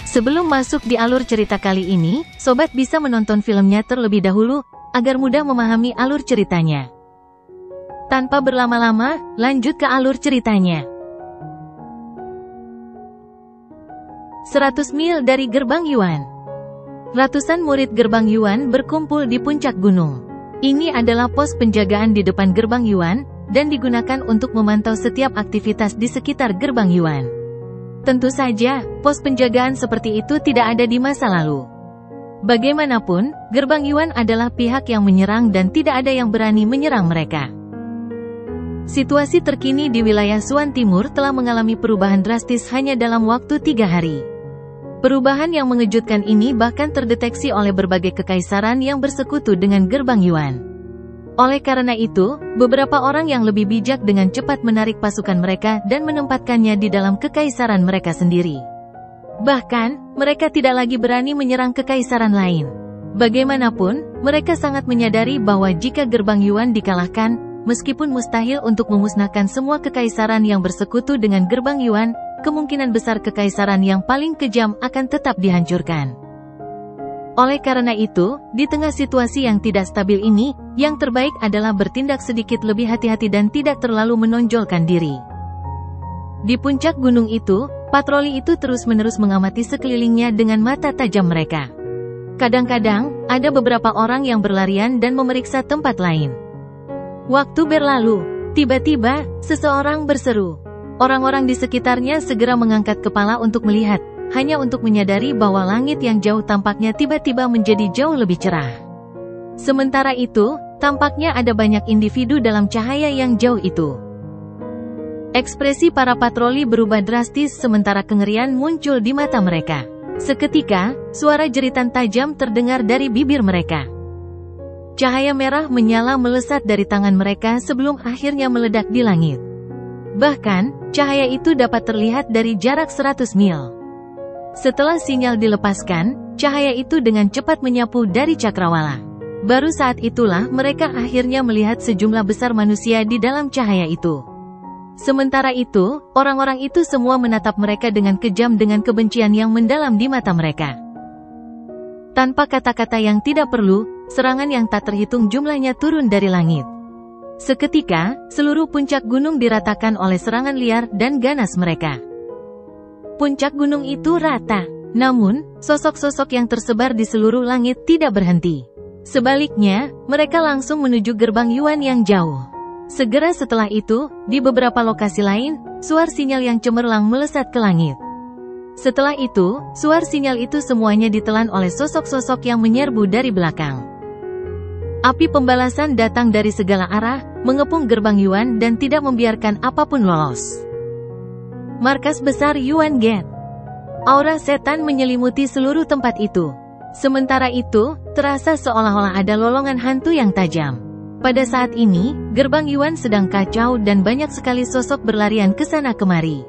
Sebelum masuk di alur cerita kali ini, sobat bisa menonton filmnya terlebih dahulu, agar mudah memahami alur ceritanya. Tanpa berlama-lama, lanjut ke alur ceritanya. 100 mil dari Gerbang Yuan. Ratusan murid Gerbang Yuan berkumpul di puncak gunung. Ini adalah pos penjagaan di depan Gerbang Yuan, dan digunakan untuk memantau setiap aktivitas di sekitar Gerbang Yuan. Tentu saja, pos penjagaan seperti itu tidak ada di masa lalu. Bagaimanapun, Gerbang Yuan adalah pihak yang menyerang dan tidak ada yang berani menyerang mereka. Situasi terkini di wilayah Suan Timur telah mengalami perubahan drastis hanya dalam waktu 3 hari. Perubahan yang mengejutkan ini bahkan terdeteksi oleh berbagai kekaisaran yang bersekutu dengan Gerbang Yuan. Oleh karena itu, beberapa orang yang lebih bijak dengan cepat menarik pasukan mereka dan menempatkannya di dalam kekaisaran mereka sendiri. Bahkan, mereka tidak lagi berani menyerang kekaisaran lain. Bagaimanapun, mereka sangat menyadari bahwa jika Gerbang Yuan dikalahkan, meskipun mustahil untuk memusnahkan semua kekaisaran yang bersekutu dengan Gerbang Yuan, kemungkinan besar kekaisaran yang paling kejam akan tetap dihancurkan. Oleh karena itu, di tengah situasi yang tidak stabil ini, yang terbaik adalah bertindak sedikit lebih hati-hati dan tidak terlalu menonjolkan diri. Di puncak gunung itu, patroli itu terus-menerus mengamati sekelilingnya dengan mata tajam mereka. Kadang-kadang, ada beberapa orang yang berlarian dan memeriksa tempat lain. Waktu berlalu, tiba-tiba, seseorang berseru. Orang-orang di sekitarnya segera mengangkat kepala untuk melihat, hanya untuk menyadari bahwa langit yang jauh tampaknya tiba-tiba menjadi jauh lebih cerah. Sementara itu, tampaknya ada banyak individu dalam cahaya yang jauh itu. Ekspresi para patroli berubah drastis sementara kengerian muncul di mata mereka. Seketika, suara jeritan tajam terdengar dari bibir mereka. Cahaya merah menyala melesat dari tangan mereka sebelum akhirnya meledak di langit. Bahkan, cahaya itu dapat terlihat dari jarak 100 mil. Setelah sinyal dilepaskan, cahaya itu dengan cepat menyapu dari cakrawala. Baru saat itulah mereka akhirnya melihat sejumlah besar manusia di dalam cahaya itu. Sementara itu, orang-orang itu semua menatap mereka dengan kejam dengan kebencian yang mendalam di mata mereka. Tanpa kata-kata yang tidak perlu, serangan yang tak terhitung jumlahnya turun dari langit. Seketika, seluruh puncak gunung diratakan oleh serangan liar dan ganas mereka. Puncak gunung itu rata, namun, sosok-sosok yang tersebar di seluruh langit tidak berhenti. Sebaliknya, mereka langsung menuju Gerbang Yuan yang jauh. Segera setelah itu, di beberapa lokasi lain, suar sinyal yang cemerlang melesat ke langit. Setelah itu, suar sinyal itu semuanya ditelan oleh sosok-sosok yang menyerbu dari belakang. Api pembalasan datang dari segala arah, mengepung Gerbang Yuan dan tidak membiarkan apapun lolos. Markas besar Yuan Gate. Aura setan menyelimuti seluruh tempat itu. Sementara itu, terasa seolah-olah ada lolongan hantu yang tajam. Pada saat ini, Gerbang Yuan sedang kacau dan banyak sekali sosok berlarian ke sana kemari.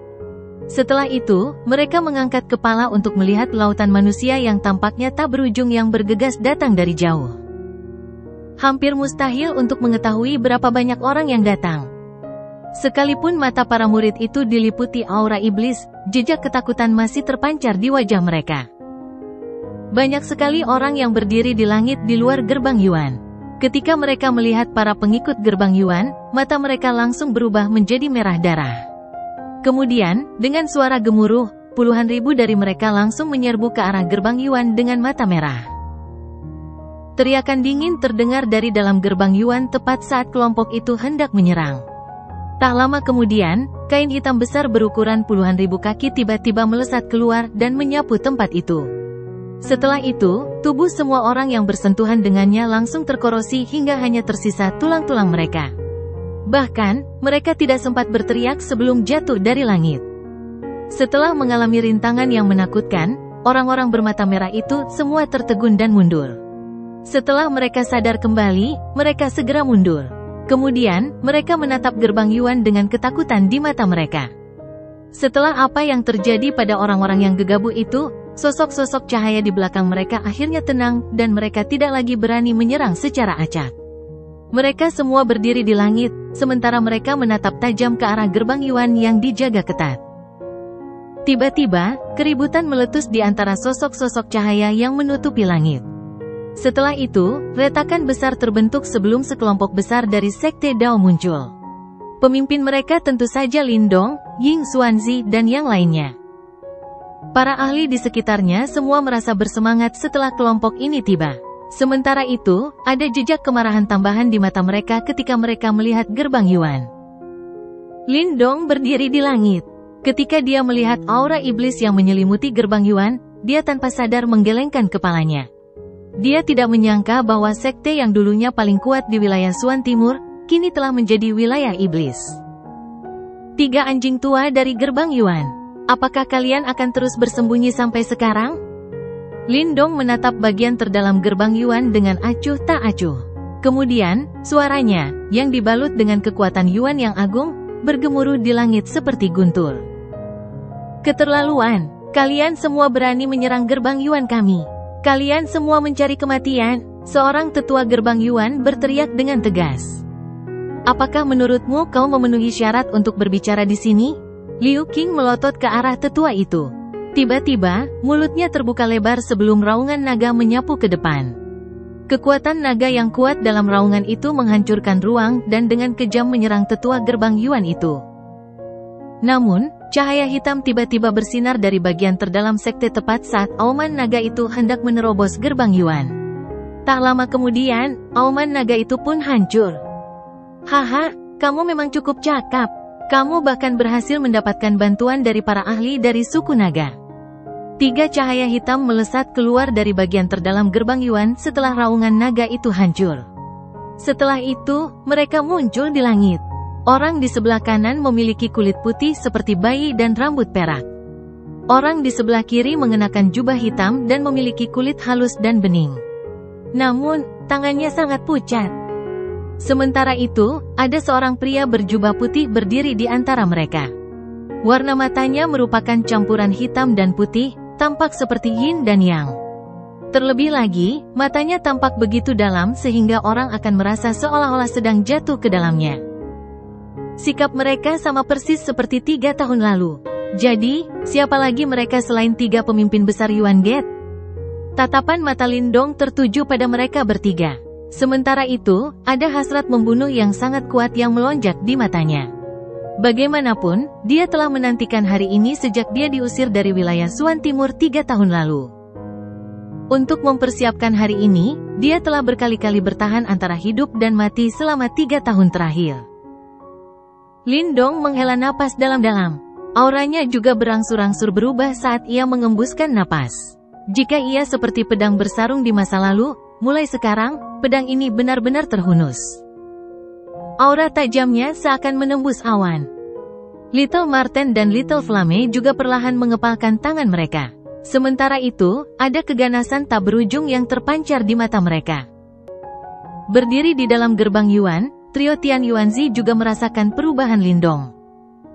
Setelah itu, mereka mengangkat kepala untuk melihat lautan manusia yang tampaknya tak berujung yang bergegas datang dari jauh. Hampir mustahil untuk mengetahui berapa banyak orang yang datang. Sekalipun mata para murid itu diliputi aura iblis, jejak ketakutan masih terpancar di wajah mereka. Banyak sekali orang yang berdiri di langit di luar Gerbang Yuan. Ketika mereka melihat para pengikut Gerbang Yuan, mata mereka langsung berubah menjadi merah darah. Kemudian, dengan suara gemuruh, puluhan ribu dari mereka langsung menyerbu ke arah Gerbang Yuan dengan mata merah. Teriakan dingin terdengar dari dalam Gerbang Yuan tepat saat kelompok itu hendak menyerang. Tak lama kemudian, kain hitam besar berukuran puluhan ribu kaki tiba-tiba melesat keluar dan menyapu tempat itu. Setelah itu, tubuh semua orang yang bersentuhan dengannya langsung terkorosi hingga hanya tersisa tulang-tulang mereka. Bahkan, mereka tidak sempat berteriak sebelum jatuh dari langit. Setelah mengalami rintangan yang menakutkan, orang-orang bermata merah itu semua tertegun dan mundur. Setelah mereka sadar kembali, mereka segera mundur. Kemudian, mereka menatap Gerbang Yuan dengan ketakutan di mata mereka. Setelah apa yang terjadi pada orang-orang yang gegabah itu, sosok-sosok cahaya di belakang mereka akhirnya tenang, dan mereka tidak lagi berani menyerang secara acak. Mereka semua berdiri di langit, sementara mereka menatap tajam ke arah Gerbang Yuan yang dijaga ketat. Tiba-tiba, keributan meletus di antara sosok-sosok cahaya yang menutupi langit. Setelah itu, retakan besar terbentuk sebelum sekelompok besar dari Sekte Dao muncul. Pemimpin mereka tentu saja Lindong, Ying Xuanzi, dan yang lainnya. Para ahli di sekitarnya semua merasa bersemangat setelah kelompok ini tiba. Sementara itu, ada jejak kemarahan tambahan di mata mereka ketika mereka melihat gerbang Yuan. Lindong berdiri di langit. Ketika dia melihat aura iblis yang menyelimuti gerbang Yuan, dia tanpa sadar menggelengkan kepalanya. Dia tidak menyangka bahwa sekte yang dulunya paling kuat di wilayah Xuan Timur, kini telah menjadi wilayah iblis. 3 anjing tua dari gerbang Yuan. Apakah kalian akan terus bersembunyi sampai sekarang? Lindong menatap bagian terdalam gerbang Yuan dengan acuh tak acuh. Kemudian, suaranya, yang dibalut dengan kekuatan Yuan yang agung, bergemuruh di langit seperti guntur. Keterlaluan, kalian semua berani menyerang gerbang Yuan kami. Kalian semua mencari kematian, seorang tetua gerbang Yuan berteriak dengan tegas. Apakah menurutmu kau memenuhi syarat untuk berbicara di sini? Liu Qing melotot ke arah tetua itu. Tiba-tiba, mulutnya terbuka lebar sebelum raungan naga menyapu ke depan. Kekuatan naga yang kuat dalam raungan itu menghancurkan ruang dan dengan kejam menyerang tetua gerbang Yuan itu. Namun, cahaya hitam tiba-tiba bersinar dari bagian terdalam sekte tepat saat auman naga itu hendak menerobos gerbang Yuan. Tak lama kemudian, auman naga itu pun hancur. Haha, kamu memang cukup cakap. Kamu bahkan berhasil mendapatkan bantuan dari para ahli dari suku naga. 3 cahaya hitam melesat keluar dari bagian terdalam gerbang Yuan setelah raungan naga itu hancur. Setelah itu, mereka muncul di langit. Orang di sebelah kanan memiliki kulit putih seperti bayi dan rambut perak. Orang di sebelah kiri mengenakan jubah hitam dan memiliki kulit halus dan bening. Namun, tangannya sangat pucat. Sementara itu, ada seorang pria berjubah putih berdiri di antara mereka. Warna matanya merupakan campuran hitam dan putih, tampak seperti yin dan yang. Terlebih lagi, matanya tampak begitu dalam sehingga orang akan merasa seolah-olah sedang jatuh ke dalamnya. Sikap mereka sama persis seperti 3 tahun lalu. Jadi, siapa lagi mereka selain 3 pemimpin besar Yuan Gate? Tatapan mata Lindong tertuju pada mereka bertiga. Sementara itu, ada hasrat membunuh yang sangat kuat yang melonjak di matanya. Bagaimanapun, dia telah menantikan hari ini sejak dia diusir dari wilayah Xuan Timur 3 tahun lalu. Untuk mempersiapkan hari ini, dia telah berkali-kali bertahan antara hidup dan mati selama 3 tahun terakhir. Lindong menghela napas dalam-dalam. Auranya juga berangsur-angsur berubah saat ia mengembuskan napas. Jika ia seperti pedang bersarung di masa lalu, mulai sekarang, pedang ini benar-benar terhunus. Aura tajamnya seakan menembus awan. Little Marten dan Little Flame juga perlahan mengepalkan tangan mereka. Sementara itu, ada keganasan tak berujung yang terpancar di mata mereka. Berdiri di dalam gerbang Yuan, trio Tian Yuanzi juga merasakan perubahan Lindong.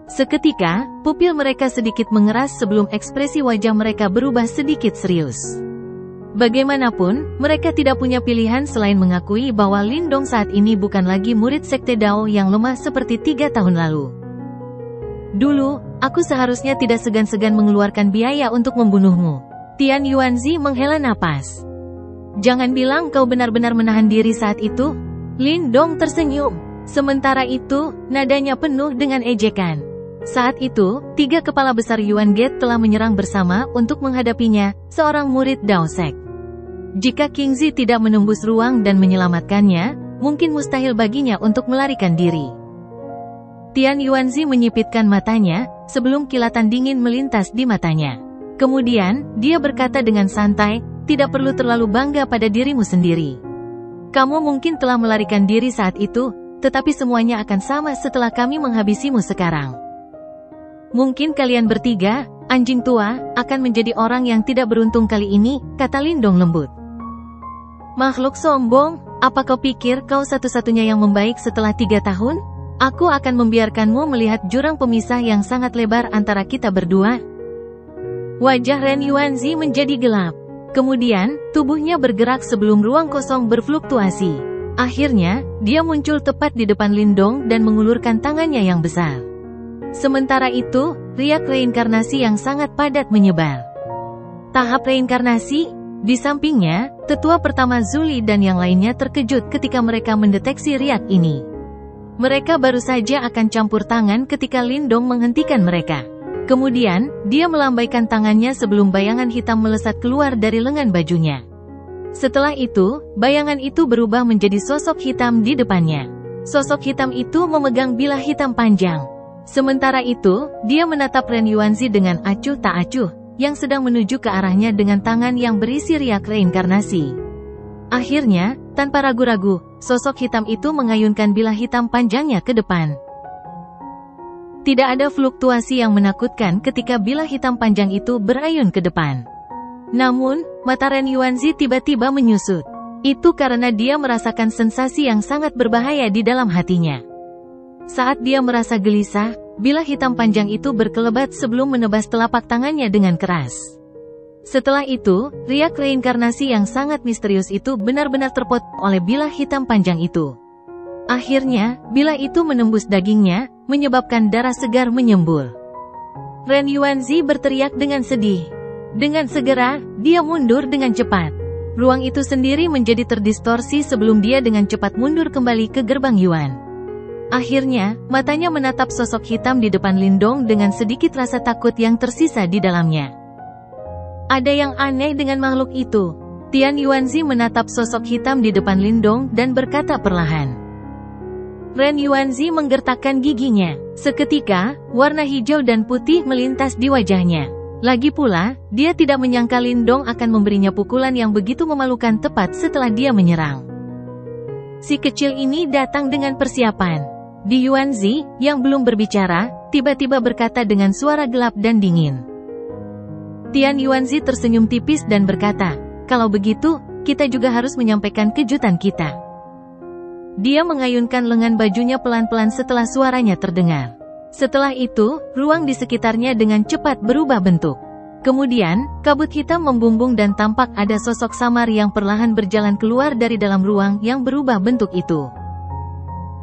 Seketika, pupil mereka sedikit mengeras sebelum ekspresi wajah mereka berubah sedikit serius. Bagaimanapun, mereka tidak punya pilihan selain mengakui bahwa Lindong saat ini bukan lagi murid Sekte Dao yang lemah seperti 3 tahun lalu. Dulu, aku seharusnya tidak segan-segan mengeluarkan biaya untuk membunuhmu. Tian Yuanzi menghela napas. Jangan bilang kau benar-benar menahan diri saat itu. Lindong tersenyum. Sementara itu, nadanya penuh dengan ejekan. Saat itu, 3 kepala besar Yuan Gate telah menyerang bersama untuk menghadapinya, seorang murid Dao Sek. Jika Qingzi tidak menembus ruang dan menyelamatkannya, mungkin mustahil baginya untuk melarikan diri. Tian Yuanzi menyipitkan matanya, sebelum kilatan dingin melintas di matanya. Kemudian, dia berkata dengan santai, tidak perlu terlalu bangga pada dirimu sendiri. Kamu mungkin telah melarikan diri saat itu, tetapi semuanya akan sama setelah kami menghabisimu sekarang. Mungkin kalian bertiga, anjing tua, akan menjadi orang yang tidak beruntung kali ini, kata Lindong lembut. Makhluk sombong, apa kau pikir kau satu-satunya yang membaik setelah 3 tahun? Aku akan membiarkanmu melihat jurang pemisah yang sangat lebar antara kita berdua. Wajah Ren Yuanzi menjadi gelap. Kemudian, tubuhnya bergerak sebelum ruang kosong berfluktuasi. Akhirnya, dia muncul tepat di depan Lindong dan mengulurkan tangannya yang besar. Sementara itu, riak reinkarnasi yang sangat padat menyebar. Tahap reinkarnasi. Di sampingnya, tetua pertama Zuli dan yang lainnya terkejut ketika mereka mendeteksi riak ini. Mereka baru saja akan campur tangan ketika Lindong menghentikan mereka. Kemudian, dia melambaikan tangannya sebelum bayangan hitam melesat keluar dari lengan bajunya. Setelah itu, bayangan itu berubah menjadi sosok hitam di depannya. Sosok hitam itu memegang bilah hitam panjang. Sementara itu, dia menatap Ren Yuanzi dengan acuh tak acuh, yang sedang menuju ke arahnya dengan tangan yang berisi riak reinkarnasi. Akhirnya, tanpa ragu-ragu, sosok hitam itu mengayunkan bilah hitam panjangnya ke depan. Tidak ada fluktuasi yang menakutkan ketika bilah hitam panjang itu berayun ke depan. Namun, mata Ren Yuanzi tiba-tiba menyusut. Itu karena dia merasakan sensasi yang sangat berbahaya di dalam hatinya. Saat dia merasa gelisah, bilah hitam panjang itu berkelebat sebelum menebas telapak tangannya dengan keras. Setelah itu, riak reinkarnasi yang sangat misterius itu benar-benar terpotong oleh bilah hitam panjang itu. Akhirnya, bilah itu menembus dagingnya, menyebabkan darah segar menyembur. Ren Yuanzi berteriak dengan sedih. Dengan segera, dia mundur dengan cepat. Ruang itu sendiri menjadi terdistorsi sebelum dia dengan cepat mundur kembali ke gerbang Yuan. Akhirnya, matanya menatap sosok hitam di depan Lindong dengan sedikit rasa takut yang tersisa di dalamnya. Ada yang aneh dengan makhluk itu. Tian Yuanzi menatap sosok hitam di depan Lindong dan berkata perlahan. Ren Yuanzi menggertakkan giginya. Seketika, warna hijau dan putih melintas di wajahnya. Lagi pula, dia tidak menyangka Lindong akan memberinya pukulan yang begitu memalukan tepat setelah dia menyerang. Si kecil ini datang dengan persiapan. Di Yuanzi, yang belum berbicara, tiba-tiba berkata dengan suara gelap dan dingin. Tian Yuanzi tersenyum tipis dan berkata, "Kalau begitu, kita juga harus menyampaikan kejutan kita." Dia mengayunkan lengan bajunya pelan-pelan setelah suaranya terdengar. Setelah itu, ruang di sekitarnya dengan cepat berubah bentuk. Kemudian, kabut hitam membumbung dan tampak ada sosok samar yang perlahan berjalan keluar dari dalam ruang yang berubah bentuk itu.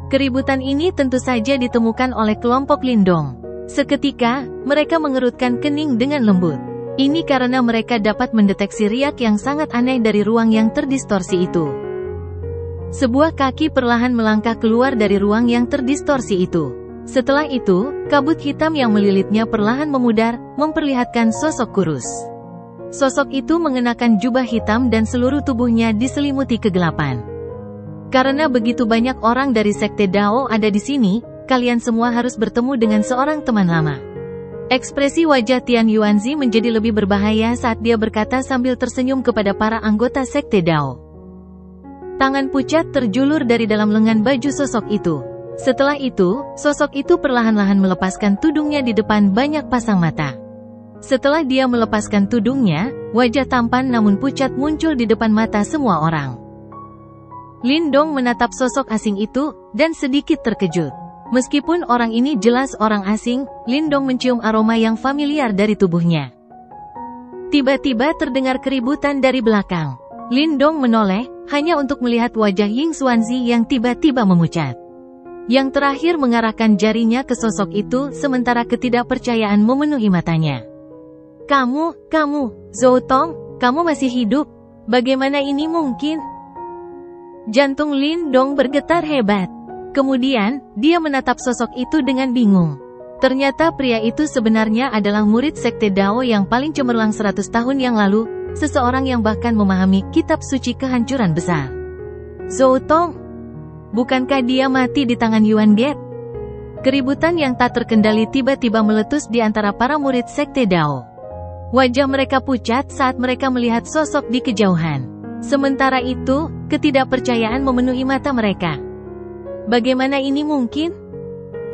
Keributan ini tentu saja ditemukan oleh kelompok Lindong. Seketika, mereka mengerutkan kening dengan lembut. Ini karena mereka dapat mendeteksi riak yang sangat aneh dari ruang yang terdistorsi itu. Sebuah kaki perlahan melangkah keluar dari ruang yang terdistorsi itu. Setelah itu, kabut hitam yang melilitnya perlahan memudar, memperlihatkan sosok kurus. Sosok itu mengenakan jubah hitam dan seluruh tubuhnya diselimuti kegelapan. Karena begitu banyak orang dari Sekte Dao ada di sini, kalian semua harus bertemu dengan seorang teman lama. Ekspresi wajah Tian Yuanzi menjadi lebih berbahaya saat dia berkata sambil tersenyum kepada para anggota Sekte Dao. Tangan pucat terjulur dari dalam lengan baju sosok itu. Setelah itu, sosok itu perlahan-lahan melepaskan tudungnya di depan banyak pasang mata. Setelah dia melepaskan tudungnya, wajah tampan namun pucat muncul di depan mata semua orang. Lindong menatap sosok asing itu, dan sedikit terkejut. Meskipun orang ini jelas orang asing, Lindong mencium aroma yang familiar dari tubuhnya. Tiba-tiba terdengar keributan dari belakang. Lindong menoleh, hanya untuk melihat wajah Ying Xuanzi yang tiba-tiba memucat. Yang terakhir mengarahkan jarinya ke sosok itu sementara ketidakpercayaan memenuhi matanya. Kamu, Zhou Tong, kamu masih hidup? Bagaimana ini mungkin? Jantung Lindong bergetar hebat. Kemudian, dia menatap sosok itu dengan bingung. Ternyata pria itu sebenarnya adalah murid Sekte Dao yang paling cemerlang 100 tahun yang lalu, seseorang yang bahkan memahami kitab suci kehancuran besar. Zhou Tong, bukankah dia mati di tangan Yuan Get? Keributan yang tak terkendali tiba-tiba meletus di antara para murid Sekte Dao. Wajah mereka pucat saat mereka melihat sosok di kejauhan. Sementara itu, ketidakpercayaan memenuhi mata mereka. Bagaimana ini mungkin?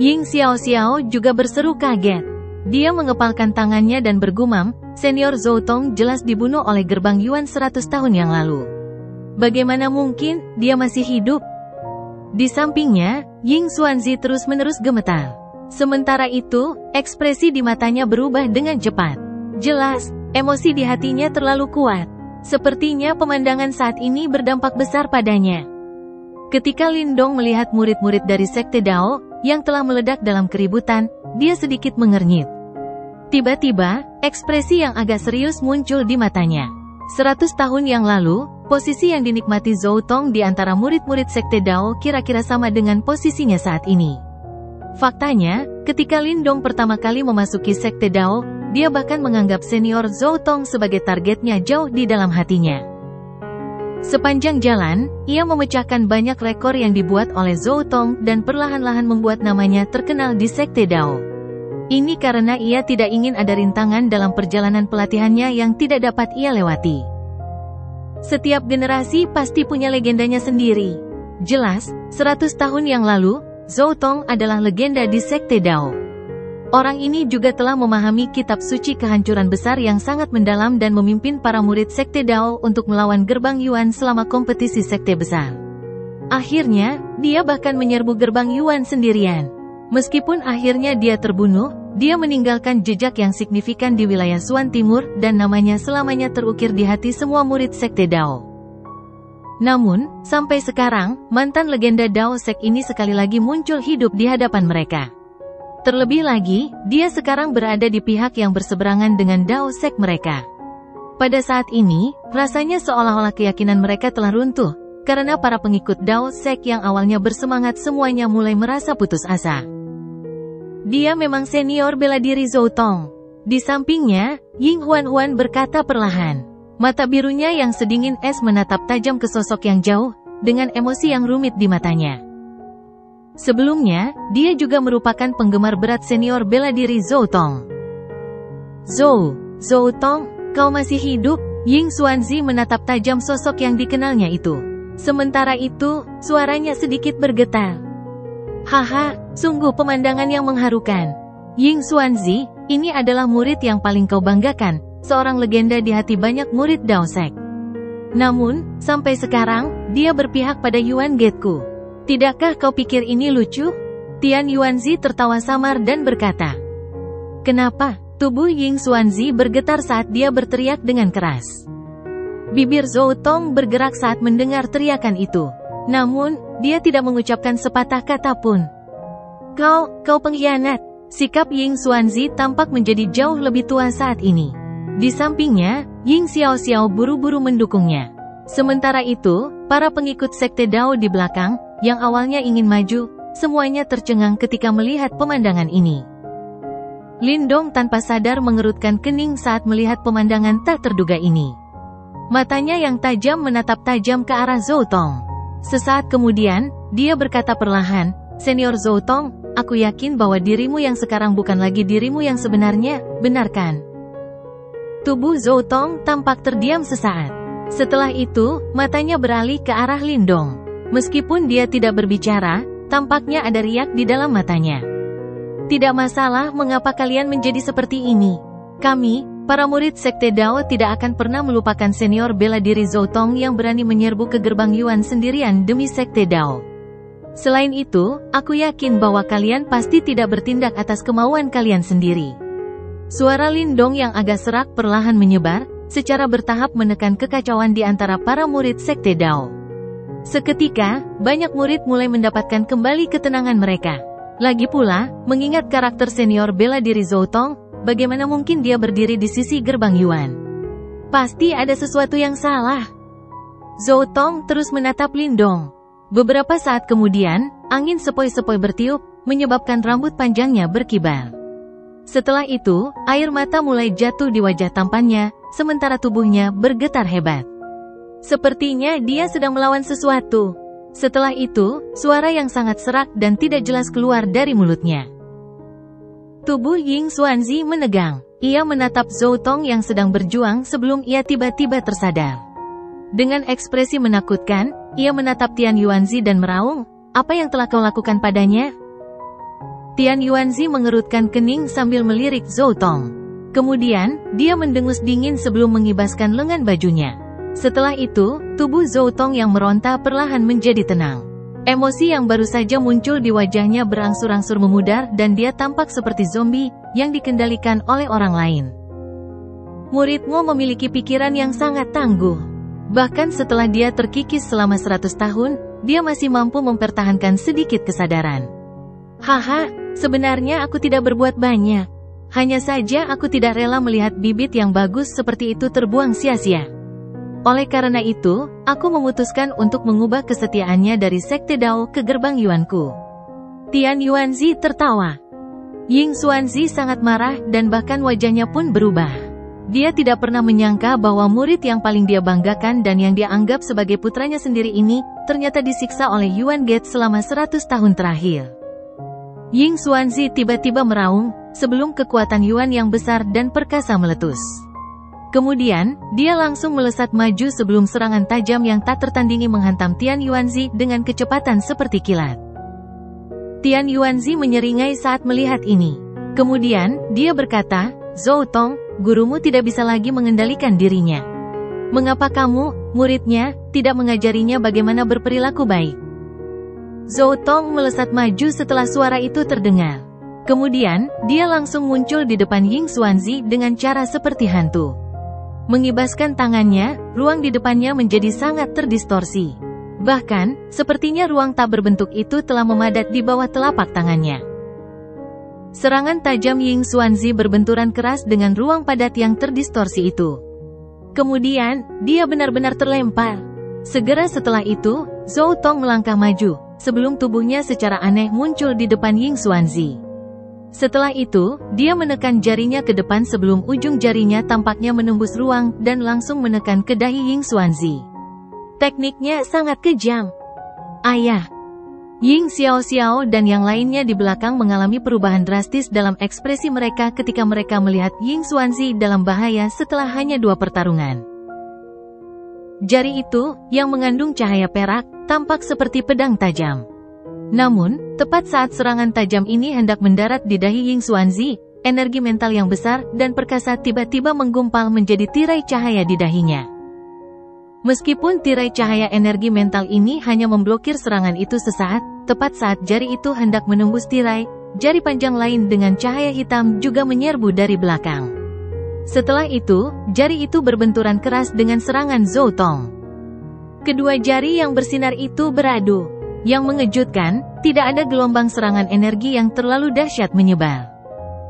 Ying Xiao juga berseru kaget. Dia mengepalkan tangannya dan bergumam, Senior Zhou Tong jelas dibunuh oleh gerbang Yuan 100 tahun yang lalu. Bagaimana mungkin dia masih hidup? Di sampingnya, Ying Xuanzi terus-menerus gemetar. Sementara itu, ekspresi di matanya berubah dengan cepat. Jelas, emosi di hatinya terlalu kuat. Sepertinya pemandangan saat ini berdampak besar padanya. Ketika Lindong melihat murid-murid dari Sekte Dao, yang telah meledak dalam keributan, dia sedikit mengernyit. Tiba-tiba, ekspresi yang agak serius muncul di matanya. 100 tahun yang lalu, posisi yang dinikmati Zhou Tong di antara murid-murid Sekte Dao kira-kira sama dengan posisinya saat ini. Faktanya, ketika Lin Dong pertama kali memasuki Sekte Dao, dia bahkan menganggap senior Zhou Tong sebagai targetnya jauh di dalam hatinya. Sepanjang jalan, ia memecahkan banyak rekor yang dibuat oleh Zhou Tong dan perlahan-lahan membuat namanya terkenal di Sekte Dao. Ini karena ia tidak ingin ada rintangan dalam perjalanan pelatihannya yang tidak dapat ia lewati. Setiap generasi pasti punya legendanya sendiri. Jelas, 100 tahun yang lalu, Zhou Tong adalah legenda di Sekte Dao. Orang ini juga telah memahami kitab suci kehancuran besar yang sangat mendalam dan memimpin para murid Sekte Dao untuk melawan Gerbang Yuan selama kompetisi sekte besar. Akhirnya, dia bahkan menyerbu Gerbang Yuan sendirian. Meskipun akhirnya dia terbunuh, dia meninggalkan jejak yang signifikan di wilayah Suan Timur dan namanya selamanya terukir di hati semua murid Sekte Dao. Namun, sampai sekarang, mantan legenda Dao Sek ini sekali lagi muncul hidup di hadapan mereka. Terlebih lagi, dia sekarang berada di pihak yang berseberangan dengan Dao Sek mereka. Pada saat ini, rasanya seolah-olah keyakinan mereka telah runtuh, karena para pengikut Dao Sek yang awalnya bersemangat semuanya mulai merasa putus asa. Dia memang senior bela diri Zhou Tong. Di sampingnya, Ying Huan berkata perlahan. Mata birunya yang sedingin es menatap tajam ke sosok yang jauh, dengan emosi yang rumit di matanya. Sebelumnya, dia juga merupakan penggemar berat senior bela diri Zhou Tong. Zhou Tong, kau masih hidup? Ying Xuanzi menatap tajam sosok yang dikenalnya itu. Sementara itu, suaranya sedikit bergetar. Haha, sungguh pemandangan yang mengharukan. Ying Xuanzi, ini adalah murid yang paling kau banggakan, seorang legenda di hati banyak murid Dao Sek. Namun, sampai sekarang, dia berpihak pada Yuan Gateku. Tidakkah kau pikir ini lucu? Tian Yuanzi tertawa samar dan berkata. Kenapa? Tubuh Ying Xuanzi bergetar saat dia berteriak dengan keras. Bibir Zhou Tong bergerak saat mendengar teriakan itu. Namun, dia tidak mengucapkan sepatah kata pun. Kau pengkhianat. Sikap Ying Xuanzi tampak menjadi jauh lebih tua saat ini. Di sampingnya, Ying Xiao buru-buru mendukungnya. Sementara itu, para pengikut Sekte Dao di belakang, yang awalnya ingin maju, semuanya tercengang ketika melihat pemandangan ini. Lin Dong tanpa sadar mengerutkan kening saat melihat pemandangan tak terduga ini. Matanya yang tajam menatap tajam ke arah Zhou Tong. Sesaat kemudian, dia berkata perlahan, Senior Zhou Tong, aku yakin bahwa dirimu yang sekarang bukan lagi dirimu yang sebenarnya, benar kan? Tubuh Zhou Tong tampak terdiam sesaat. Setelah itu, matanya beralih ke arah Lin Dong. Meskipun dia tidak berbicara, tampaknya ada riak di dalam matanya. Tidak masalah mengapa kalian menjadi seperti ini. Kami, para murid Sekte Dao tidak akan pernah melupakan senior bela diri Zhou Tong yang berani menyerbu ke Gerbang Yuan sendirian demi Sekte Dao. Selain itu, aku yakin bahwa kalian pasti tidak bertindak atas kemauan kalian sendiri. Suara Lin Dong yang agak serak perlahan menyebar, secara bertahap menekan kekacauan di antara para murid Sekte Dao. Seketika, banyak murid mulai mendapatkan kembali ketenangan mereka. Lagi pula, mengingat karakter senior bela diri Zhou Tong, bagaimana mungkin dia berdiri di sisi Gerbang Yuan? Pasti ada sesuatu yang salah. Zhou Tong terus menatap Lin Dong. Beberapa saat kemudian, angin sepoi-sepoi bertiup, menyebabkan rambut panjangnya berkibar. Setelah itu, air mata mulai jatuh di wajah tampannya, sementara tubuhnya bergetar hebat. Sepertinya dia sedang melawan sesuatu. Setelah itu, suara yang sangat serak dan tidak jelas keluar dari mulutnya. Tubuh Ying Xuanzi menegang. Ia menatap Zhou Tong yang sedang berjuang sebelum ia tiba-tiba tersadar. Dengan ekspresi menakutkan, ia menatap Tian Yuanzi dan meraung, apa yang telah kau lakukan padanya? Tian Yuanzi mengerutkan kening sambil melirik Zhou Tong. Kemudian, dia mendengus dingin sebelum mengibaskan lengan bajunya. Setelah itu, tubuh Zhou Tong yang meronta perlahan menjadi tenang. Emosi yang baru saja muncul di wajahnya berangsur-angsur memudar dan dia tampak seperti zombie yang dikendalikan oleh orang lain. Muridmu memiliki pikiran yang sangat tangguh. Bahkan setelah dia terkikis selama 100 tahun, dia masih mampu mempertahankan sedikit kesadaran. Haha, sebenarnya aku tidak berbuat banyak. Hanya saja aku tidak rela melihat bibit yang bagus seperti itu terbuang sia-sia. Oleh karena itu, aku memutuskan untuk mengubah kesetiaannya dari Sekte Dao ke gerbang Yuanku. Tian Yuanzi tertawa. Ying Xuanzi sangat marah dan bahkan wajahnya pun berubah. Dia tidak pernah menyangka bahwa murid yang paling dia banggakan dan yang dia anggap sebagai putranya sendiri ini, ternyata disiksa oleh Yuan Gate selama 100 tahun terakhir. Ying Xuanzi tiba-tiba meraung, sebelum kekuatan Yuan yang besar dan perkasa meletus. Kemudian, dia langsung melesat maju sebelum serangan tajam yang tak tertandingi menghantam Tian Yuanzi dengan kecepatan seperti kilat. Tian Yuanzi menyeringai saat melihat ini. Kemudian, dia berkata, "Zhou Tong, gurumu tidak bisa lagi mengendalikan dirinya. Mengapa kamu, muridnya, tidak mengajarinya bagaimana berperilaku baik?" Zhou Tong melesat maju setelah suara itu terdengar. Kemudian, dia langsung muncul di depan Ying Xuanzi dengan cara seperti hantu. Mengibaskan tangannya, ruang di depannya menjadi sangat terdistorsi. Bahkan, sepertinya ruang tak berbentuk itu telah memadat di bawah telapak tangannya. Serangan tajam Ying Xuanzi berbenturan keras dengan ruang padat yang terdistorsi itu. Kemudian, dia benar-benar terlempar. Segera setelah itu, Zhou Tong melangkah maju, sebelum tubuhnya secara aneh muncul di depan Ying Xuanzi. Setelah itu, dia menekan jarinya ke depan sebelum ujung jarinya tampaknya menembus ruang dan langsung menekan ke dahi Ying Xuanzi. Tekniknya sangat kejam. Ayah! Ying Xiao-Xiao dan yang lainnya di belakang mengalami perubahan drastis dalam ekspresi mereka ketika mereka melihat Ying Xuanzi dalam bahaya setelah hanya 2 pertarungan. Jari itu, yang mengandung cahaya perak, tampak seperti pedang tajam. Namun, tepat saat serangan tajam ini hendak mendarat di dahi Ying Xuanzi, energi mental yang besar dan perkasa tiba-tiba menggumpal menjadi tirai cahaya di dahinya. Meskipun tirai cahaya energi mental ini hanya memblokir serangan itu sesaat, tepat saat jari itu hendak menembus tirai, jari panjang lain dengan cahaya hitam juga menyerbu dari belakang. Setelah itu, jari itu berbenturan keras dengan serangan Zhou Tong. Kedua jari yang bersinar itu beradu. Yang mengejutkan, tidak ada gelombang serangan energi yang terlalu dahsyat menyebar.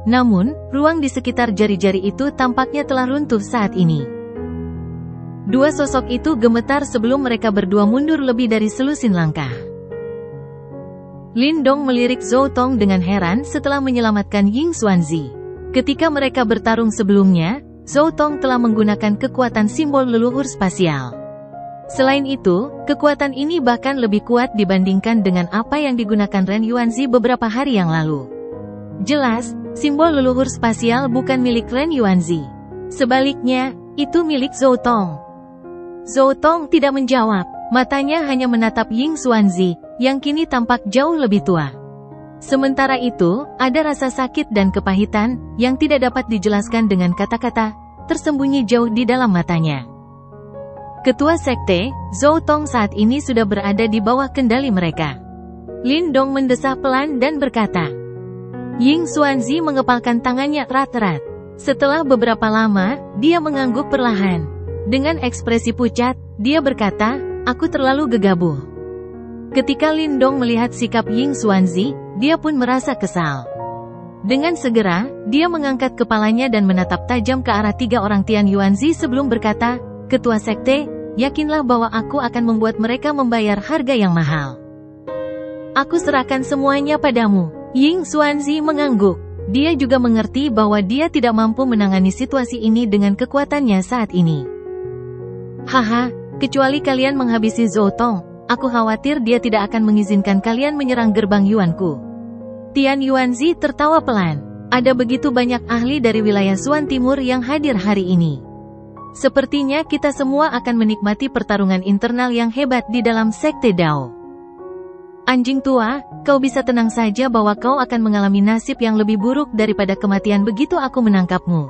Namun, ruang di sekitar jari-jari itu tampaknya telah runtuh saat ini. Dua sosok itu gemetar sebelum mereka berdua mundur lebih dari selusin langkah. Lin Dong melirik Zhou Tong dengan heran setelah menyelamatkan Ying Xuanzi. Ketika mereka bertarung sebelumnya, Zhou Tong telah menggunakan kekuatan simbol leluhur spasial. Selain itu, kekuatan ini bahkan lebih kuat dibandingkan dengan apa yang digunakan Ren Yuanzi beberapa hari yang lalu. Jelas, simbol leluhur spasial bukan milik Ren Yuanzi. Sebaliknya, itu milik Zhou Tong. Zhou Tong tidak menjawab, matanya hanya menatap Ying Xuanzi, yang kini tampak jauh lebih tua. Sementara itu, ada rasa sakit dan kepahitan, yang tidak dapat dijelaskan dengan kata-kata, tersembunyi jauh di dalam matanya. Ketua Sekte, Zhou Tong saat ini sudah berada di bawah kendali mereka. Lin Dong mendesah pelan dan berkata. Ying Xuanzi mengepalkan tangannya erat-erat. Setelah beberapa lama, dia mengangguk perlahan. Dengan ekspresi pucat, dia berkata, "Aku terlalu gegabah." Ketika Lin Dong melihat sikap Ying Xuanzi, dia pun merasa kesal. Dengan segera, dia mengangkat kepalanya dan menatap tajam ke arah 3 orang Tian Yuanzi sebelum berkata, "Ketua Sekte, yakinlah bahwa aku akan membuat mereka membayar harga yang mahal. Aku serahkan semuanya padamu." Ying Xuanzi mengangguk. Dia juga mengerti bahwa dia tidak mampu menangani situasi ini dengan kekuatannya saat ini. "Haha, kecuali kalian menghabisi Zhou Tong, aku khawatir dia tidak akan mengizinkan kalian menyerang gerbang Yuanku." Tian Yuanzi tertawa pelan. Ada begitu banyak ahli dari wilayah Xuan Timur yang hadir hari ini. Sepertinya kita semua akan menikmati pertarungan internal yang hebat di dalam Sekte Dao. Anjing tua, kau bisa tenang saja bahwa kau akan mengalami nasib yang lebih buruk daripada kematian begitu aku menangkapmu.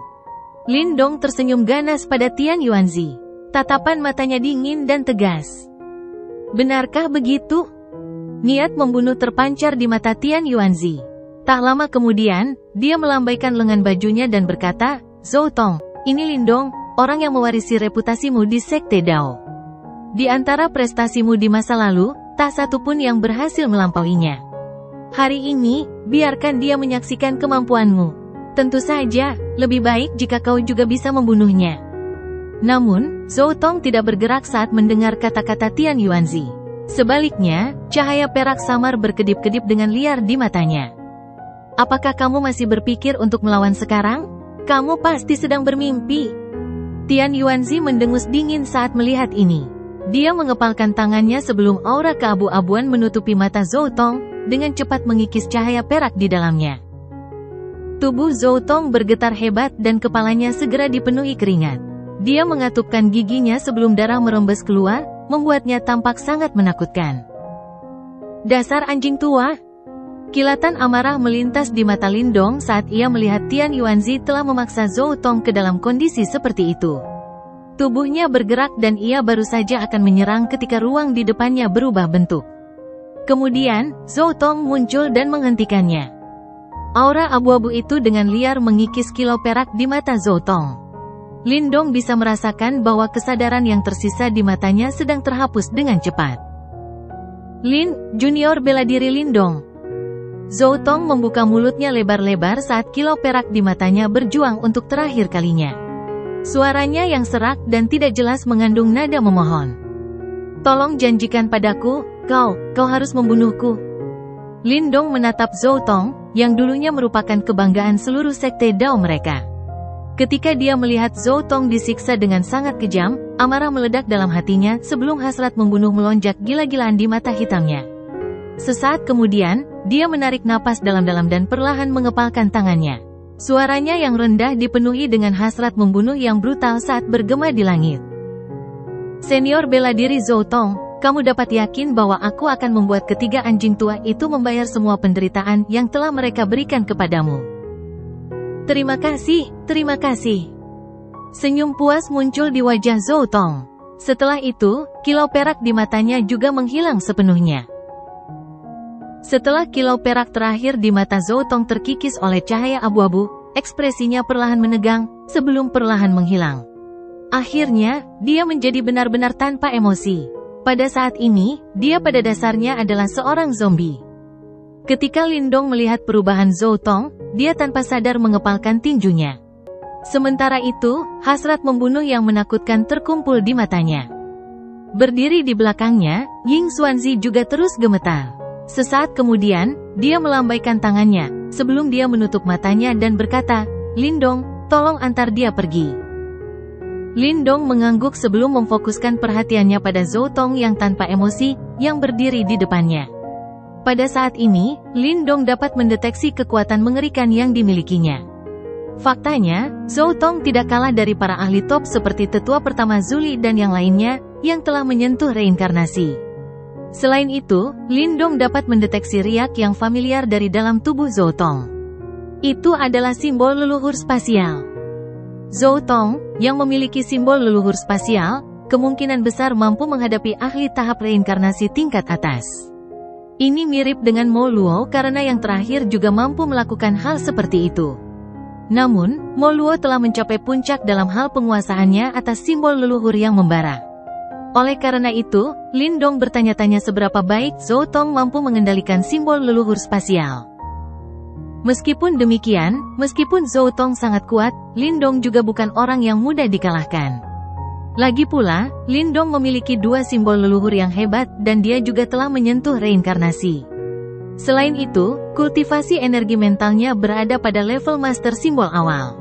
Lin Dong tersenyum ganas pada Tian Yuanzi. Tatapan matanya dingin dan tegas. Benarkah begitu? Niat membunuh terpancar di mata Tian Yuanzi. Tak lama kemudian, dia melambaikan lengan bajunya dan berkata, "Zhou Tong, ini Lin Dong, orang yang mewarisi reputasimu di Sekte Dao. Di antara prestasimu di masa lalu, tak satu pun yang berhasil melampauinya. Hari ini, biarkan dia menyaksikan kemampuanmu. Tentu saja, lebih baik jika kau juga bisa membunuhnya. Namun, Zhou Tong tidak bergerak saat mendengar kata-kata Tian Yuanzi. Sebaliknya, cahaya perak samar berkedip-kedip dengan liar di matanya. Apakah kamu masih berpikir untuk melawan sekarang? Kamu pasti sedang bermimpi. Tian Yuanzi mendengus dingin saat melihat ini. Dia mengepalkan tangannya sebelum aura keabu-abuan menutupi mata Zhou Tong, dengan cepat mengikis cahaya perak di dalamnya. Tubuh Zhou Tong bergetar hebat dan kepalanya segera dipenuhi keringat. Dia mengatupkan giginya sebelum darah merembes keluar, membuatnya tampak sangat menakutkan. Dasar anjing tua! Kilatan amarah melintas di mata Lindong saat ia melihat Tian Yuanzi telah memaksa Zhou Tong ke dalam kondisi seperti itu. Tubuhnya bergerak dan ia baru saja akan menyerang ketika ruang di depannya berubah bentuk. Kemudian, Zhou Tong muncul dan menghentikannya. Aura abu-abu itu dengan liar mengikis kilau perak di mata Zhou Tong. Lindong bisa merasakan bahwa kesadaran yang tersisa di matanya sedang terhapus dengan cepat. Lin, Junior bela diri Lindong. Zhou Tong membuka mulutnya lebar-lebar saat kilau perak di matanya berjuang untuk terakhir kalinya. Suaranya yang serak dan tidak jelas mengandung nada memohon. Tolong janjikan padaku, kau harus membunuhku. Lindong menatap Zhou Tong, yang dulunya merupakan kebanggaan seluruh sekte Dao mereka. Ketika dia melihat Zhou Tong disiksa dengan sangat kejam, amarah meledak dalam hatinya sebelum hasrat membunuh melonjak gila-gilaan di mata hitamnya. Sesaat kemudian, dia menarik napas dalam-dalam dan perlahan mengepalkan tangannya. Suaranya yang rendah dipenuhi dengan hasrat membunuh yang brutal saat bergema di langit. Senior bela diri Zhou Tong, kamu dapat yakin bahwa aku akan membuat ketiga anjing tua itu membayar semua penderitaan yang telah mereka berikan kepadamu. Terima kasih, terima kasih. Senyum puas muncul di wajah Zhou Tong. Setelah itu, kilau perak di matanya juga menghilang sepenuhnya. Setelah kilau perak terakhir di mata Zhou Tong terkikis oleh cahaya abu-abu, ekspresinya perlahan menegang, sebelum perlahan menghilang. Akhirnya, dia menjadi benar-benar tanpa emosi. Pada saat ini, dia pada dasarnya adalah seorang zombie. Ketika Lindong melihat perubahan Zhou Tong, dia tanpa sadar mengepalkan tinjunya. Sementara itu, hasrat membunuh yang menakutkan terkumpul di matanya. Berdiri di belakangnya, Ying Xuanzi juga terus gemetar. Sesaat kemudian, dia melambaikan tangannya, sebelum dia menutup matanya dan berkata, Lindong, tolong antar dia pergi. Lindong mengangguk sebelum memfokuskan perhatiannya pada Zhou Tong yang tanpa emosi, yang berdiri di depannya. Pada saat ini, Lindong dapat mendeteksi kekuatan mengerikan yang dimilikinya. Faktanya, Zhou Tong tidak kalah dari para ahli top seperti tetua pertama Zuli dan yang lainnya, yang telah menyentuh reinkarnasi. Selain itu, Lindong dapat mendeteksi riak yang familiar dari dalam tubuh Zhou Tong. Itu adalah simbol leluhur spasial. Zhou Tong, yang memiliki simbol leluhur spasial, kemungkinan besar mampu menghadapi ahli tahap reinkarnasi tingkat atas. Ini mirip dengan Mo Luo karena yang terakhir juga mampu melakukan hal seperti itu. Namun, Mo Luo telah mencapai puncak dalam hal penguasaannya atas simbol leluhur yang membara. Oleh karena itu, Lindong bertanya-tanya seberapa baik Zhou Tong mampu mengendalikan simbol leluhur spasial. Meskipun demikian, meskipun Zhou Tong sangat kuat, Lindong juga bukan orang yang mudah dikalahkan. Lagi pula, Lindong memiliki dua simbol leluhur yang hebat dan dia juga telah menyentuh reinkarnasi. Selain itu, kultivasi energi mentalnya berada pada level master simbol awal.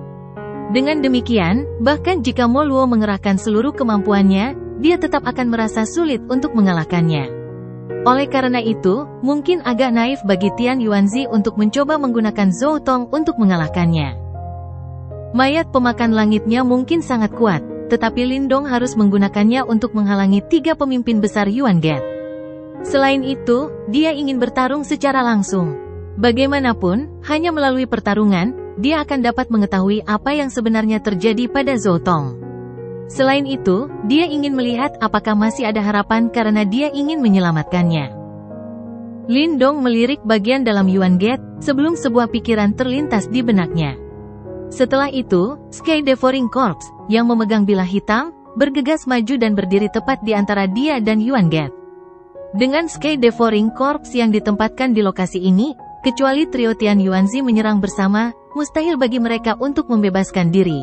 Dengan demikian, bahkan jika Mo Luo mengerahkan seluruh kemampuannya, dia tetap akan merasa sulit untuk mengalahkannya. Oleh karena itu, mungkin agak naif bagi Tian Yuanzi untuk mencoba menggunakan Zhou Tong untuk mengalahkannya. Mayat pemakan langitnya mungkin sangat kuat, tetapi Lindong harus menggunakannya untuk menghalangi tiga pemimpin besar Yuan Gate. Selain itu, dia ingin bertarung secara langsung. Bagaimanapun, hanya melalui pertarungan, dia akan dapat mengetahui apa yang sebenarnya terjadi pada Zhou Tong. Selain itu, dia ingin melihat apakah masih ada harapan karena dia ingin menyelamatkannya. Lindong melirik bagian dalam Yuan Gate, sebelum sebuah pikiran terlintas di benaknya. Setelah itu, Sky Devouring Corps, yang memegang bilah hitam, bergegas maju dan berdiri tepat di antara dia dan Yuan Gate. Dengan Sky Devouring Corps yang ditempatkan di lokasi ini, kecuali trio Tian Yuanzi menyerang bersama, mustahil bagi mereka untuk membebaskan diri.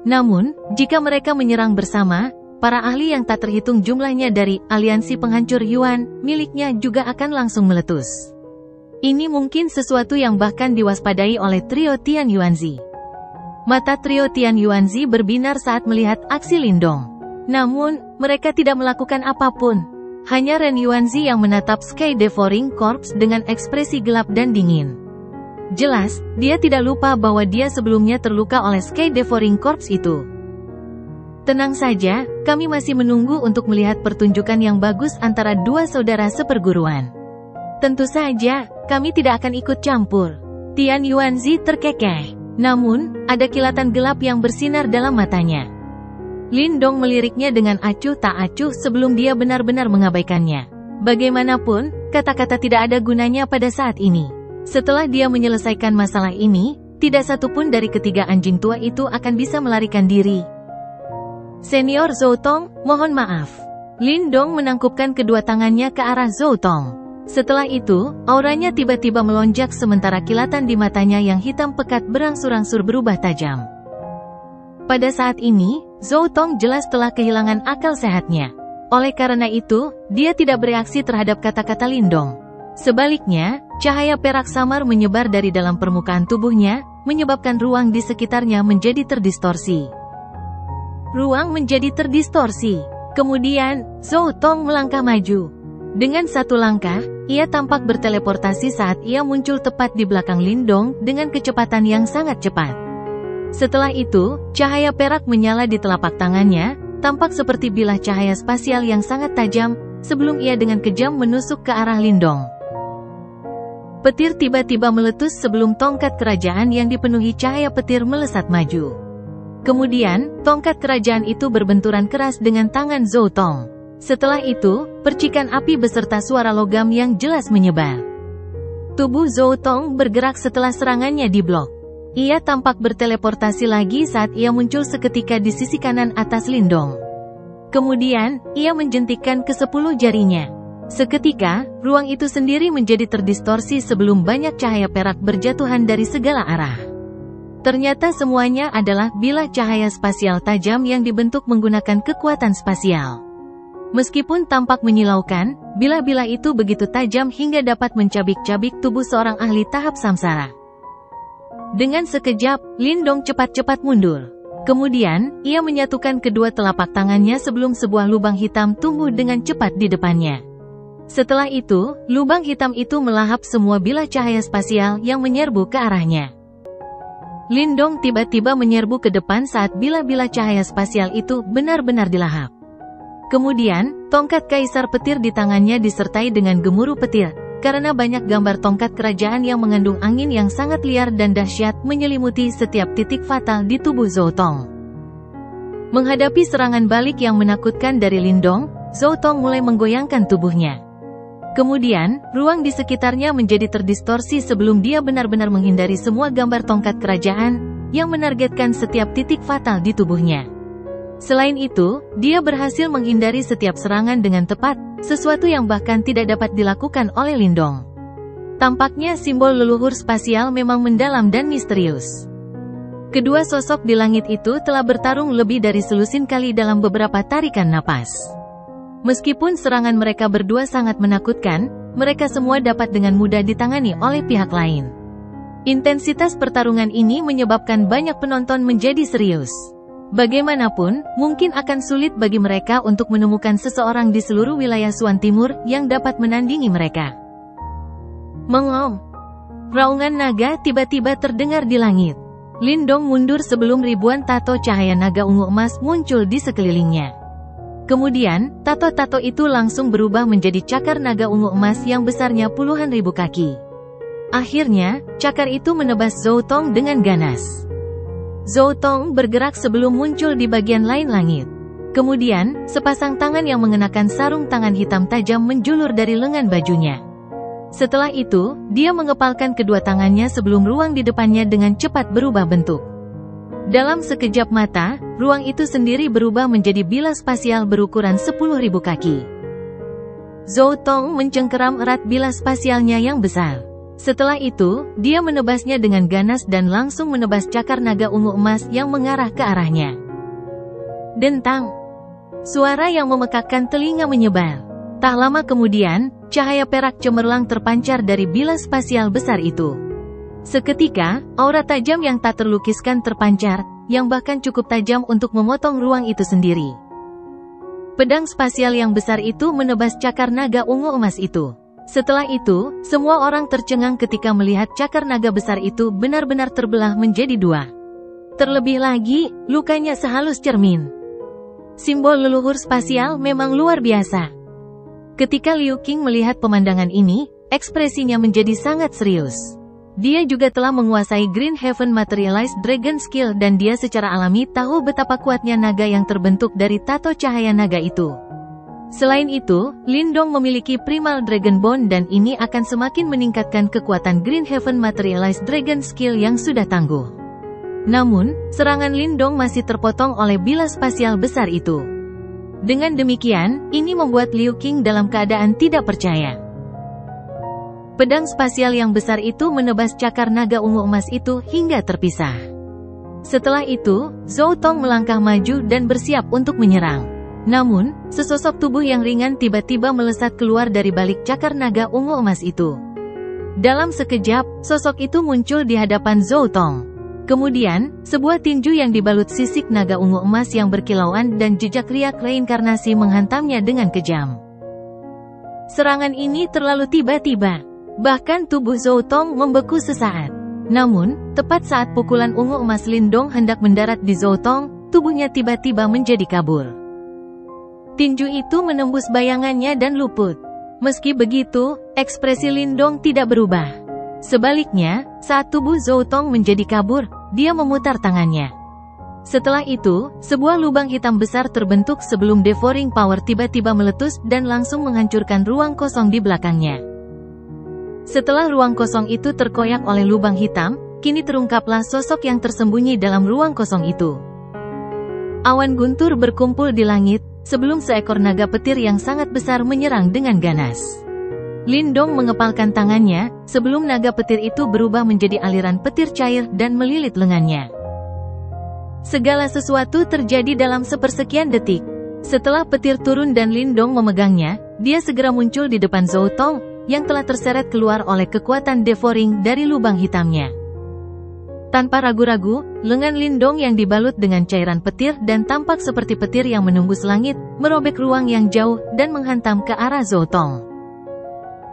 Namun, jika mereka menyerang bersama, para ahli yang tak terhitung jumlahnya dari aliansi penghancur Yuan miliknya juga akan langsung meletus. Ini mungkin sesuatu yang bahkan diwaspadai oleh trio Tian Yuanzi. Mata trio Tian Yuanzi berbinar saat melihat aksi Lindong. Namun, mereka tidak melakukan apapun. Hanya Ren Yuanzi yang menatap Sky Devouring Corps dengan ekspresi gelap dan dingin. Jelas, dia tidak lupa bahwa dia sebelumnya terluka oleh Sky Devouring Corps itu. Tenang saja, kami masih menunggu untuk melihat pertunjukan yang bagus antara dua saudara seperguruan. Tentu saja, kami tidak akan ikut campur. Tian Yuanzi terkekeh. Namun, ada kilatan gelap yang bersinar dalam matanya. Lindong meliriknya dengan acuh tak acuh sebelum dia benar-benar mengabaikannya. Bagaimanapun, kata-kata tidak ada gunanya pada saat ini. Setelah dia menyelesaikan masalah ini, tidak satupun dari ketiga anjing tua itu akan bisa melarikan diri. Senior Zhou Tong, mohon maaf. Lindong menangkupkan kedua tangannya ke arah Zhou Tong. Setelah itu, auranya tiba-tiba melonjak sementara kilatan di matanya yang hitam pekat berangsur-angsur berubah tajam. Pada saat ini, Zhou Tong jelas telah kehilangan akal sehatnya. Oleh karena itu, dia tidak bereaksi terhadap kata-kata Lindong. Sebaliknya, cahaya perak samar menyebar dari dalam permukaan tubuhnya, menyebabkan ruang di sekitarnya menjadi terdistorsi. Ruang menjadi terdistorsi. Kemudian, Zhou Tong melangkah maju. Dengan satu langkah, ia tampak berteleportasi saat ia muncul tepat di belakang Lindong dengan kecepatan yang sangat cepat. Setelah itu, cahaya perak menyala di telapak tangannya, tampak seperti bilah cahaya spasial yang sangat tajam, sebelum ia dengan kejam menusuk ke arah Lindong. Petir tiba-tiba meletus sebelum tongkat kerajaan yang dipenuhi cahaya petir melesat maju. Kemudian, tongkat kerajaan itu berbenturan keras dengan tangan Zhou Tong. Setelah itu, percikan api beserta suara logam yang jelas menyebar. Tubuh Zhou Tong bergerak setelah serangannya diblok. Ia tampak berteleportasi lagi saat ia muncul seketika di sisi kanan atas Lindong. Kemudian, ia menjentikkan ke-10 jarinya. Seketika, ruang itu sendiri menjadi terdistorsi sebelum banyak cahaya perak berjatuhan dari segala arah. Ternyata semuanya adalah bilah cahaya spasial tajam yang dibentuk menggunakan kekuatan spasial. Meskipun tampak menyilaukan, bilah-bilah itu begitu tajam hingga dapat mencabik-cabik tubuh seorang ahli tahap samsara. Dengan sekejap, Lindong cepat-cepat mundur. Kemudian, ia menyatukan kedua telapak tangannya sebelum sebuah lubang hitam tumbuh dengan cepat di depannya. Setelah itu, lubang hitam itu melahap semua bilah cahaya spasial yang menyerbu ke arahnya. Lindong tiba-tiba menyerbu ke depan saat bilah-bilah cahaya spasial itu benar-benar dilahap. Kemudian, tongkat kaisar petir di tangannya disertai dengan gemuruh petir, karena banyak gambar tongkat kerajaan yang mengandung angin yang sangat liar dan dahsyat menyelimuti setiap titik fatal di tubuh Zhou Tong. Menghadapi serangan balik yang menakutkan dari Lindong, Zhou Tong mulai menggoyangkan tubuhnya. Kemudian, ruang di sekitarnya menjadi terdistorsi sebelum dia benar-benar menghindari semua gambar tongkat kerajaan yang menargetkan setiap titik fatal di tubuhnya. Selain itu, dia berhasil menghindari setiap serangan dengan tepat, sesuatu yang bahkan tidak dapat dilakukan oleh Lindong. Tampaknya simbol leluhur spasial memang mendalam dan misterius. Kedua sosok di langit itu telah bertarung lebih dari selusin kali dalam beberapa tarikan napas. Meskipun serangan mereka berdua sangat menakutkan, mereka semua dapat dengan mudah ditangani oleh pihak lain. Intensitas pertarungan ini menyebabkan banyak penonton menjadi serius. Bagaimanapun, mungkin akan sulit bagi mereka untuk menemukan seseorang di seluruh wilayah Suan Timur yang dapat menandingi mereka. Mengom. Raungan naga tiba-tiba terdengar di langit. Lindong mundur sebelum ribuan tato cahaya naga ungu emas muncul di sekelilingnya. Kemudian, tato-tato itu langsung berubah menjadi cakar naga ungu emas yang besarnya puluhan ribu kaki. Akhirnya, cakar itu menebas Zhou Tong dengan ganas. Zhou Tong bergerak sebelum muncul di bagian lain langit. Kemudian, sepasang tangan yang mengenakan sarung tangan hitam tajam menjulur dari lengan bajunya. Setelah itu, dia mengepalkan kedua tangannya sebelum ruang di depannya dengan cepat berubah bentuk. Dalam sekejap mata, ruang itu sendiri berubah menjadi bilah spasial berukuran 10.000 kaki. Zhou Tong mencengkeram erat bilas spasialnya yang besar. Setelah itu, dia menebasnya dengan ganas dan langsung menebas cakar naga ungu emas yang mengarah ke arahnya. Dentang! Suara yang memekakkan telinga menyebar. Tak lama kemudian, cahaya perak cemerlang terpancar dari bilas spasial besar itu. Seketika, aura tajam yang tak terlukiskan terpancar, yang bahkan cukup tajam untuk memotong ruang itu sendiri. Pedang spasial yang besar itu menebas cakar naga ungu emas itu. Setelah itu, semua orang tercengang ketika melihat cakar naga besar itu benar-benar terbelah menjadi dua. Terlebih lagi, lukanya sehalus cermin. Simbol leluhur spasial memang luar biasa. Ketika Liu Qing melihat pemandangan ini, ekspresinya menjadi sangat serius. Dia juga telah menguasai Green Heaven Materialized Dragon Skill dan dia secara alami tahu betapa kuatnya naga yang terbentuk dari tato cahaya naga itu. Selain itu, Lindong memiliki Primal Dragon Bone dan ini akan semakin meningkatkan kekuatan Green Heaven Materialized Dragon Skill yang sudah tangguh. Namun, serangan Lindong masih terpotong oleh bilas spasial besar itu. Dengan demikian, ini membuat Liu Qing dalam keadaan tidak percaya. Pedang spasial yang besar itu menebas cakar naga ungu emas itu hingga terpisah. Setelah itu, Zhou Tong melangkah maju dan bersiap untuk menyerang. Namun, sesosok tubuh yang ringan tiba-tiba melesat keluar dari balik cakar naga ungu emas itu. Dalam sekejap, sosok itu muncul di hadapan Zhou Tong. Kemudian, sebuah tinju yang dibalut sisik naga ungu emas yang berkilauan dan jejak riak reinkarnasi menghantamnya dengan kejam. Serangan ini terlalu tiba-tiba. Bahkan tubuh Zhou Tong membeku sesaat. Namun, tepat saat pukulan ungu emas Lindong hendak mendarat di Zhou Tong, tubuhnya tiba-tiba menjadi kabur. Tinju itu menembus bayangannya dan luput. Meski begitu, ekspresi Lindong tidak berubah. Sebaliknya, saat tubuh Zhou Tong menjadi kabur, dia memutar tangannya. Setelah itu, sebuah lubang hitam besar terbentuk sebelum Devouring Power tiba-tiba meletus dan langsung menghancurkan ruang kosong di belakangnya. Setelah ruang kosong itu terkoyak oleh lubang hitam, kini terungkaplah sosok yang tersembunyi dalam ruang kosong itu. Awan guntur berkumpul di langit, sebelum seekor naga petir yang sangat besar menyerang dengan ganas. Lindong mengepalkan tangannya, sebelum naga petir itu berubah menjadi aliran petir cair dan melilit lengannya. Segala sesuatu terjadi dalam sepersekian detik. Setelah petir turun dan Lindong memegangnya, dia segera muncul di depan Zhou Tong, yang telah terseret keluar oleh kekuatan devouring dari lubang hitamnya. Tanpa ragu-ragu, lengan Lindong yang dibalut dengan cairan petir dan tampak seperti petir yang menembus langit, merobek ruang yang jauh dan menghantam ke arah Zhou Tong.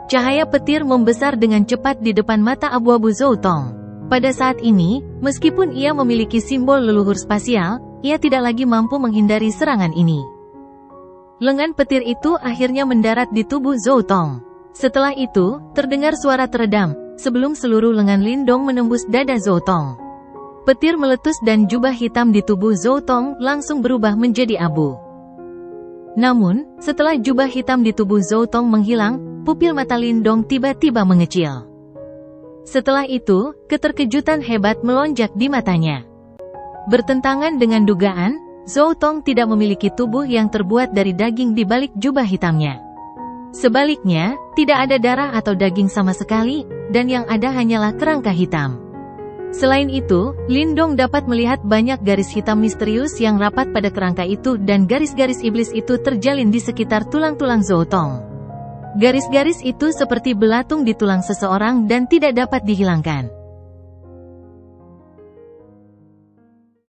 Cahaya petir membesar dengan cepat di depan mata abu-abu Zhou Tong. Pada saat ini, meskipun ia memiliki simbol leluhur spasial, ia tidak lagi mampu menghindari serangan ini. Lengan petir itu akhirnya mendarat di tubuh Zhou Tong. Setelah itu, terdengar suara teredam, sebelum seluruh lengan Lindong menembus dada Zhou Tong. Petir meletus dan jubah hitam di tubuh Zhou Tong langsung berubah menjadi abu. Namun, setelah jubah hitam di tubuh Zhou Tong menghilang, pupil mata Lindong tiba-tiba mengecil. Setelah itu, keterkejutan hebat melonjak di matanya. Bertentangan dengan dugaan, Zhou Tong tidak memiliki tubuh yang terbuat dari daging di balik jubah hitamnya. Sebaliknya, tidak ada darah atau daging sama sekali, dan yang ada hanyalah kerangka hitam. Selain itu, Lindong dapat melihat banyak garis hitam misterius yang rapat pada kerangka itu dan garis-garis iblis itu terjalin di sekitar tulang-tulang Zhou Tong. Garis-garis itu seperti belatung di tulang seseorang dan tidak dapat dihilangkan.